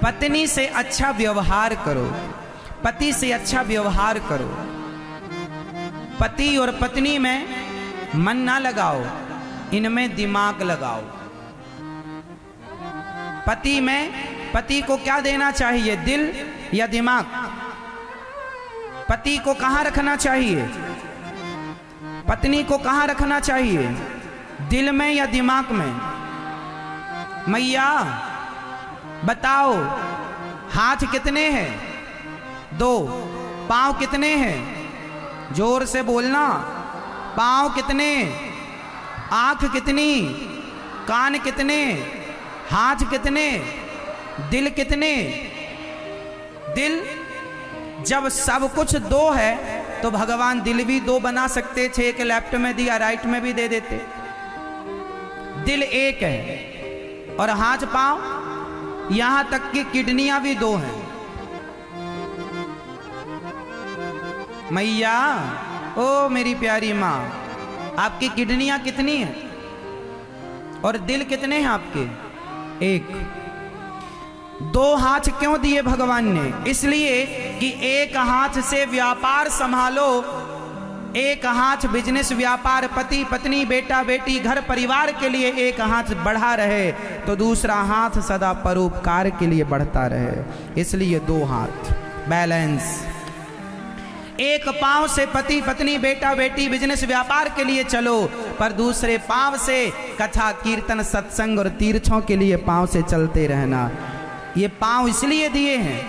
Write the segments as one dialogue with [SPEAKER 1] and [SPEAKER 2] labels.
[SPEAKER 1] पत्नी से अच्छा व्यवहार करो, पति से अच्छा व्यवहार करो। पति और पत्नी में मन ना लगाओ, इनमें दिमाग लगाओ। पति में, पति को क्या देना चाहिए, दिल या दिमाग? पति को कहां रखना चाहिए, पत्नी को कहां रखना चाहिए, दिल में या दिमाग में? मैया बताओ, हाथ कितने हैं? 2। पांव कितने हैं? जोर से बोलना। पांव कितने? आंख कितनी? कान कितने? हाथ कितने? दिल कितने? दिल, जब सब कुछ 2 है तो भगवान दिल भी 2 बना सकते थे। एक लेफ्ट में दिया, राइट में भी दे देते। दिल 1 है और हाथ पांव, यहां तक कि किडनियां भी 2 हैं। मैया, ओ मेरी प्यारी मां, आपकी किडनियां कितनी हैं और दिल कितने हैं आपके? 1। 2 हाथ क्यों दिए भगवान ने? इसलिए कि एक हाथ से व्यापार संभालो, एक हाथ बिजनेस व्यापार, पति पत्नी बेटा बेटी घर परिवार के लिए एक हाथ बढ़ा रहे तो दूसरा हाथ सदा परोपकार के लिए बढ़ता रहे। इसलिए 2 हाथ, बैलेंस। एक पांव से पति पत्नी बेटा बेटी बिजनेस व्यापार के लिए चलो, पर दूसरे पांव से कथा कीर्तन सत्संग और तीर्थों के लिए पांव से चलते रहना। ये पांव इसलिए दिए हैं।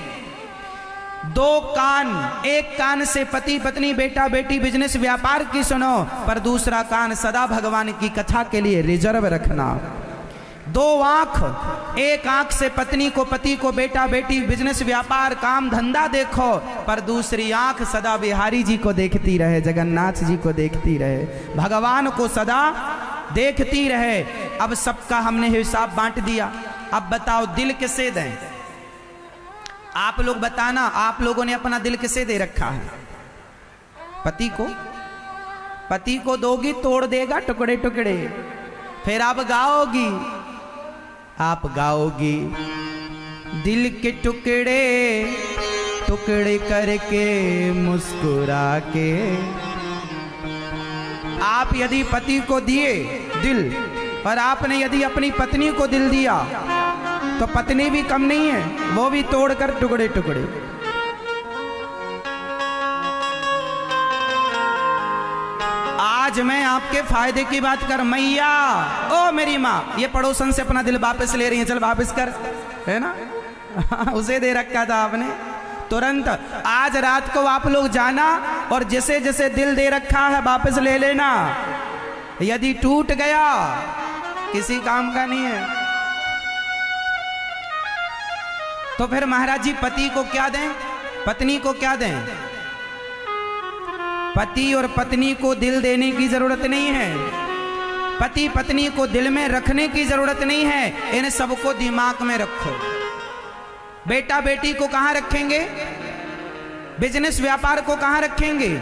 [SPEAKER 1] 2 कान, एक कान से पति पत्नी बेटा बेटी बिजनेस व्यापार की सुनो, पर दूसरा कान सदा भगवान की कथा के लिए रिजर्व रखना। 2 आंख, एक आंख से पत्नी को पति को बेटा बेटी बिजनेस व्यापार काम धंधा देखो, पर दूसरी आंख सदा बिहारी जी को देखती रहे, जगन्नाथ जी को देखती रहे, भगवान को सदा देखती रहे। अब सबका हमने हिसाब बांट दिया। अब बताओ दिल किसे दें? आप लोग बताना, आप लोगों ने अपना दिल किसे दे रखा है? पति को? पति को दोगी तोड़ देगा टुकड़े टुकड़े। फिर आप गाओगी, आप गाओगी, दिल के टुकड़े टुकड़े करके मुस्कुरा के। आप यदि पति को दिए दिल और आपने यदि अपनी पत्नी को दिल दिया तो पत्नी भी कम नहीं है, वो भी तोड़कर टुकड़े टुकड़े। आज मैं आपके फायदे की बात कर। मैया, ओ मेरी माँ, ये पड़ोसन से अपना दिल वापस ले रही है, चल वापस कर, है ना? उसे दे रखा था आपने, तुरंत आज रात को आप लोग जाना और जैसे जैसे दिल दे रखा है वापस ले लेना। यदि टूट गया किसी काम का नहीं है। तो फिर महाराज जी पति को क्या दें, पत्नी को क्या दें? पति और पत्नी को दिल देने की जरूरत नहीं है, पति पत्नी को दिल में रखने की जरूरत नहीं है, इन सबको दिमाग में रखो। बेटा बेटी को कहां रखेंगे? बिजनेस व्यापार को कहां रखेंगे?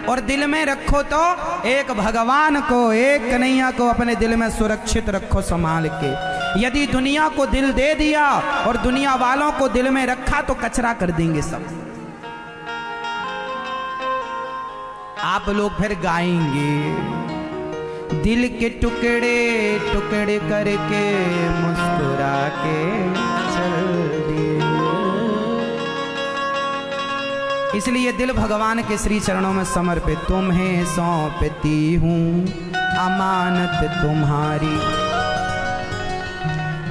[SPEAKER 1] और दिल में रखो तो एक भगवान को, एक कन्हैया को अपने दिल में सुरक्षित रखो संभाल के। यदि दुनिया को दिल दे दिया और दुनिया वालों को दिल में रखा तो कचरा कर देंगे सब। आप लोग फिर गाएंगे, दिल के टुकड़े टुकड़े करके मुस्कुरा के चल दिए। इसलिए दिल भगवान के श्री चरणों में समर्पित। तुम्हें सौंपती हूँ अमानत तुम्हारी।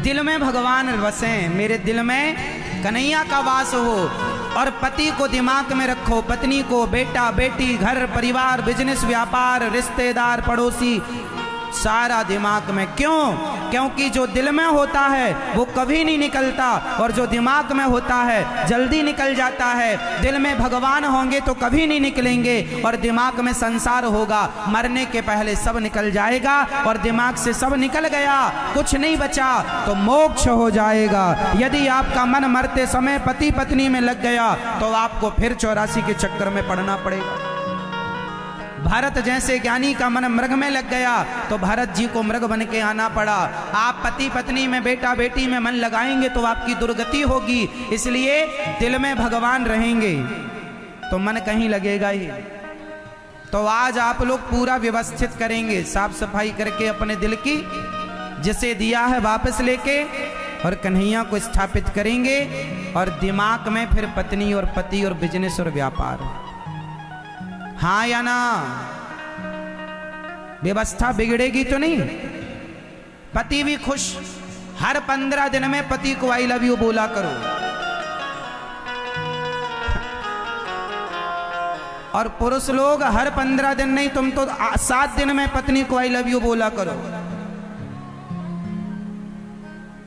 [SPEAKER 1] दिल में भगवान बसे, मेरे दिल में कन्हैया का वास हो। और पति को दिमाग में रखो, पत्नी को बेटा बेटी घर परिवार बिजनेस व्यापार रिश्तेदार पड़ोसी सारा दिमाग में। क्यों? क्योंकि जो दिल में होता है वो कभी नहीं निकलता और जो दिमाग में होता है जल्दी निकल जाता है। दिल में भगवान होंगे तो कभी नहीं निकलेंगे और दिमाग में संसार होगा, मरने के पहले सब निकल जाएगा। और दिमाग से सब निकल गया, कुछ नहीं बचा तो मोक्ष हो जाएगा। यदि आपका मन मरते समय पति पत्नी में लग गया तो आपको फिर 84 के चक्कर में पड़ना पड़ेगा। भरत जैसे ज्ञानी का मन मृग में लग गया तो भरत जी को मृग बन के आना पड़ा। आप पति पत्नी में, बेटा बेटी में मन लगाएंगे तो आपकी दुर्गति होगी, इसलिए दिल में भगवान रहेंगे तो मन कहीं लगेगा ही। तो आज आप लोग पूरा व्यवस्थित करेंगे, साफ सफाई करके अपने दिल की, जिसे दिया है वापस लेके और कन्हैया को स्थापित करेंगे। और दिमाग में फिर पत्नी और पति और बिजनेस और व्यापार। हाँ या ना? व्यवस्था बिगड़ेगी तो नहीं? पति भी खुश, हर 15 दिन में पति को आई लव यू बोला करो। और पुरुष लोग हर 15 दिन नहीं, तुम तो 7 दिन में पत्नी को आई लव यू बोला करो।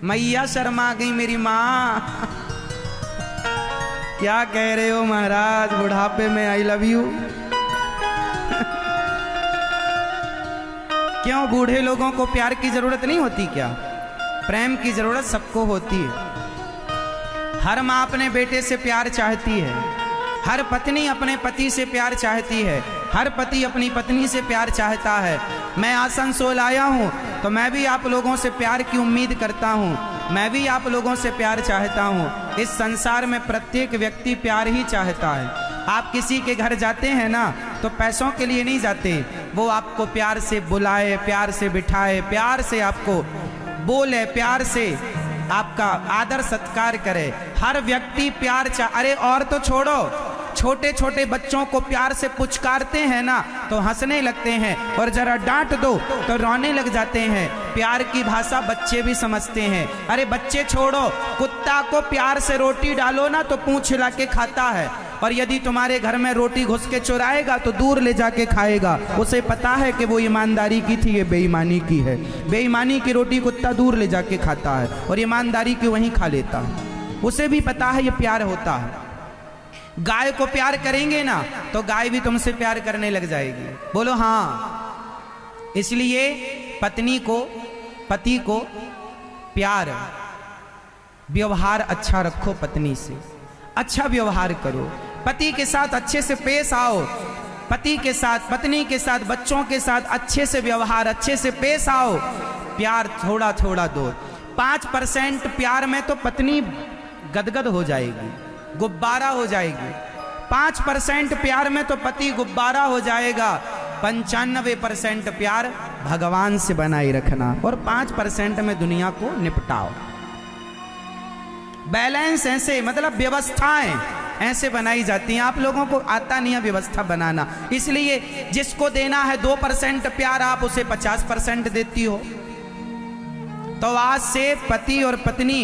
[SPEAKER 1] मैया शर्मा गई मेरी माँ। क्या कह रहे हो महाराज, बुढ़ापे में आई लव यू? क्यों, बूढ़े लोगों को प्यार की जरूरत नहीं होती क्या? प्रेम की जरूरत सबको होती है। हर माँ अपने बेटे से प्यार चाहती है, हर पत्नी अपने पति से प्यार चाहती है, हर पति अपनी पत्नी से प्यार चाहता है। मैं आसनसोल आया हूँ तो मैं भी आप लोगों से प्यार की उम्मीद करता हूँ, मैं भी आप लोगों से प्यार चाहता हूँ। इस संसार में प्रत्येक व्यक्ति प्यार ही चाहता है। आप किसी के घर जाते हैं ना तो पैसों के लिए नहीं जाते, वो आपको प्यार से बुलाए, प्यार से बिठाए, प्यार से आपको बोले, प्यार से आपका आदर सत्कार करे। हर व्यक्ति प्यार अरे और तो छोड़ो, छोटे छोटे बच्चों को प्यार से पुचकारते हैं ना तो हंसने लगते हैं, और जरा डांट दो तो रोने लग जाते हैं। प्यार की भाषा बच्चे भी समझते हैं। अरे बच्चे छोड़ो, कुत्ता को प्यार से रोटी डालो ना तो पूंछ हिला के खाता है, और यदि तुम्हारे घर में रोटी घुस के चुराएगा तो दूर ले जाके खाएगा। उसे पता है कि वो ईमानदारी की थी, ये बेईमानी की है। बेईमानी की रोटी कुत्ता दूर ले जाके खाता है और ईमानदारी की वहीं खा लेता है। उसे भी पता है ये प्यार होता है। गाय को प्यार करेंगे ना तो गाय भी तुमसे प्यार करने लग जाएगी। बोलो हाँ। इसलिए पत्नी को, पति को प्यार, व्यवहार अच्छा रखो, पत्नी से अच्छा व्यवहार करो, पति के साथ अच्छे से पेश आओ, पति के साथ, पत्नी के साथ, बच्चों के साथ अच्छे से व्यवहार, अच्छे से पेश आओ। प्यार थोड़ा थोड़ा दो। 5% प्यार में तो पत्नी गदगद हो जाएगी, गुब्बारा हो जाएगी। 5% प्यार में तो पति गुब्बारा हो जाएगा। 95% प्यार भगवान से बनाए रखना, और 5% में दुनिया को निपटाओ। बैलेंस ऐसे, मतलब व्यवस्थाएं ऐसे बनाई जाती हैं। आप लोगों को आता नहीं है व्यवस्था बनाना, इसलिए जिसको देना है 2% प्यार, आप उसे 50% देती हो। तो आज से पति और पत्नी,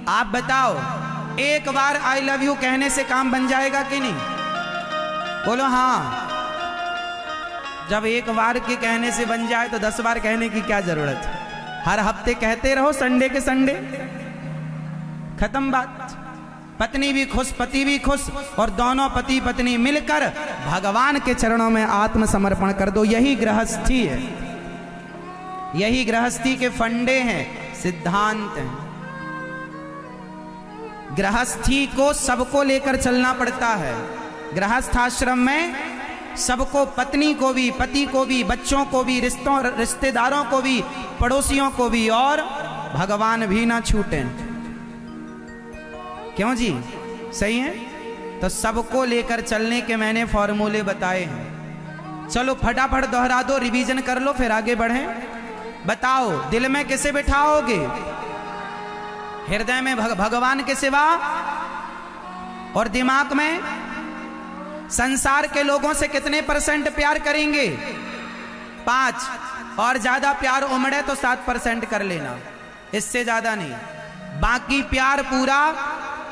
[SPEAKER 1] आप बताओ, एक बार आई लव यू कहने से काम बन जाएगा कि नहीं? बोलो हाँ। जब एक बार के कहने से बन जाए तो 10 बार कहने की क्या जरूरत है? हर हफ्ते कहते रहो, संडे के संडे, खत्म बात। पत्नी भी खुश, पति भी खुश, और दोनों पति पत्नी मिलकर भगवान के चरणों में आत्मसमर्पण कर दो। यही गृहस्थी है, यही गृहस्थी के फंडे हैं, सिद्धांत हैं। गृहस्थी को सबको लेकर चलना पड़ता है। गृहस्थ आश्रम में सबको, पत्नी को भी, पति को भी, बच्चों को भी, रिश्तेदारों को भी, पड़ोसियों को भी, और भगवान भी ना छूटे। क्यों जी? सही है? तो सबको लेकर चलने के मैंने फॉर्मूले बताए हैं। चलो फटाफट दोहरा दो, रिवीजन कर लो, फिर आगे बढ़ें। बताओ, दिल में किसे बिठाओगे? हृदय में भगवान के सिवा, और दिमाग में संसार के लोगों से कितने % प्यार करेंगे? 5, और ज्यादा प्यार उमड़े तो 7% कर लेना, इससे ज्यादा नहीं। बाकी प्यार पूरा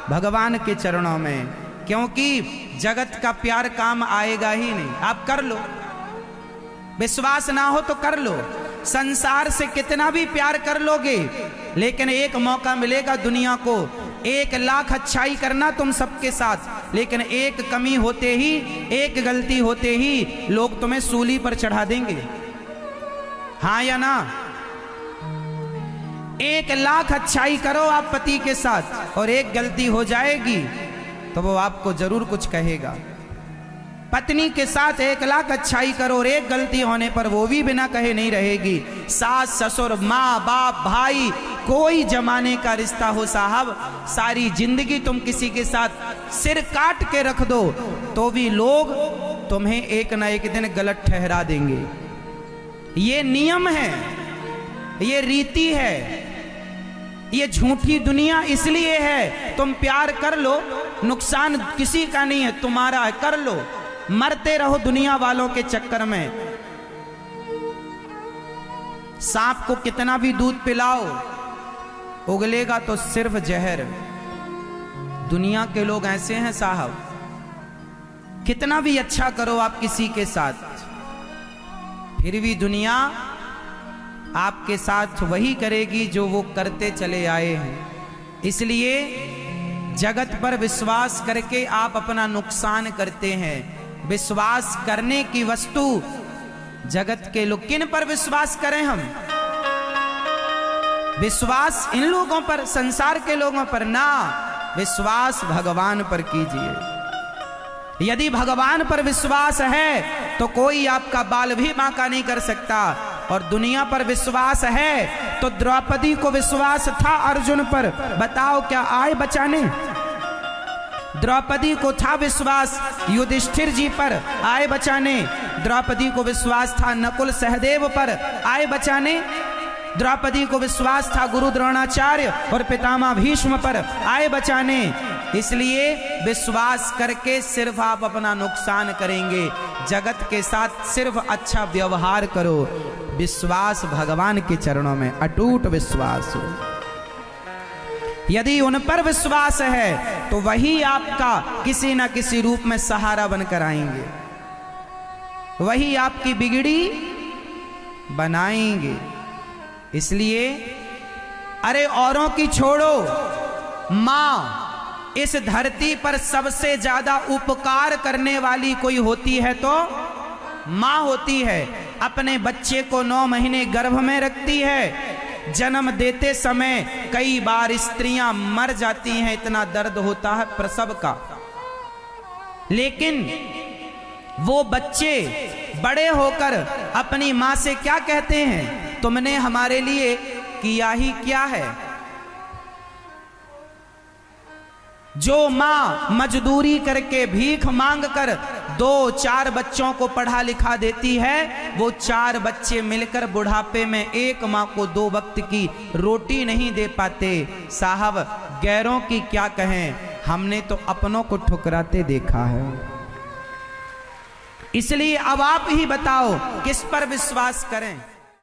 [SPEAKER 1] भगवान के चरणों में, क्योंकि जगत का प्यार काम आएगा ही नहीं। आप कर लो, विश्वास ना हो तो कर लो। संसार से कितना भी प्यार कर लोगे, लेकिन एक मौका मिलेगा दुनिया को, 1 लाख अच्छाई करना तुम सबके साथ, लेकिन एक कमी होते ही, एक गलती होते ही लोग तुम्हें सूली पर चढ़ा देंगे। हाँ या ना? 1 लाख अच्छाई करो आप पति के साथ, और एक गलती हो जाएगी तो वो आपको जरूर कुछ कहेगा। पत्नी के साथ 1,00,000 अच्छाई करो और एक गलती होने पर वो भी बिना कहे नहीं रहेगी। सास ससुर माँ बाप भाई कोई जमाने का रिश्ता हो साहब, सारी जिंदगी तुम किसी के साथ सिर काट के रख दो तो भी लोग तुम्हें एक ना एक दिन गलत ठहरा देंगे। ये नियम है, ये रीति है, ये झूठी दुनिया इसलिए है। तुम प्यार कर लो, नुकसान किसी का नहीं है, तुम्हारा है, कर लो, मरते रहो दुनिया वालों के चक्कर में। सांप को कितना भी दूध पिलाओ उगलेगा तो सिर्फ जहर। दुनिया के लोग ऐसे हैं साहब, कितना भी अच्छा करो आप किसी के साथ, फिर भी दुनिया आपके साथ वही करेगी जो वो करते चले आए हैं। इसलिए जगत पर विश्वास करके आप अपना नुकसान करते हैं। विश्वास करने की वस्तु जगत के लोग, किन पर विश्वास करें हम? विश्वास इन लोगों पर, संसार के लोगों पर ना, विश्वास भगवान पर कीजिए। यदि भगवान पर विश्वास है तो कोई आपका बाल भी बांका नहीं कर सकता। और दुनिया पर विश्वास है तो द्रौपदी को विश्वास था अर्जुन पर, बताओ क्या आए बचाने? द्रौपदी को था विश्वास युधिष्ठिर जी पर, आए बचाने। द्रौपदी को विश्वास था नकुल सहदेव पर, आए बचाने। द्रौपदी को विश्वास था गुरु द्रोणाचार्य और पितामह भीष्म पर, आए बचाने। इसलिए विश्वास करके सिर्फ आप अपना नुकसान करेंगे। जगत के साथ सिर्फ अच्छा व्यवहार करो। विश्वास भगवान के चरणों में अटूट विश्वास हो। यदि उन पर विश्वास है तो वही आपका किसी न किसी रूप में सहारा बनकर आएंगे, वही आपकी बिगड़ी बनाएंगे। इसलिए अरे औरों की छोड़ो, मां इस धरती पर सबसे ज्यादा उपकार करने वाली कोई होती है तो मां होती है। अपने बच्चे को 9 महीने गर्भ में रखती है। जन्म देते समय कई बार स्त्रियां मर जाती हैं, इतना दर्द होता है प्रसव का। लेकिन वो बच्चे बड़े होकर अपनी मां से क्या कहते हैं? तुमने हमारे लिए किया ही क्या है? जो मां मजदूरी करके भीख मांग कर 2-4 बच्चों को पढ़ा लिखा देती है, वो 4 बच्चे मिलकर बुढ़ापे में एक मां को 2 वक्त की रोटी नहीं दे पाते। साहब गैरों की क्या कहें, हमने तो अपनों को ठुकराते देखा है। इसलिए अब आप ही बताओ किस पर विश्वास करें।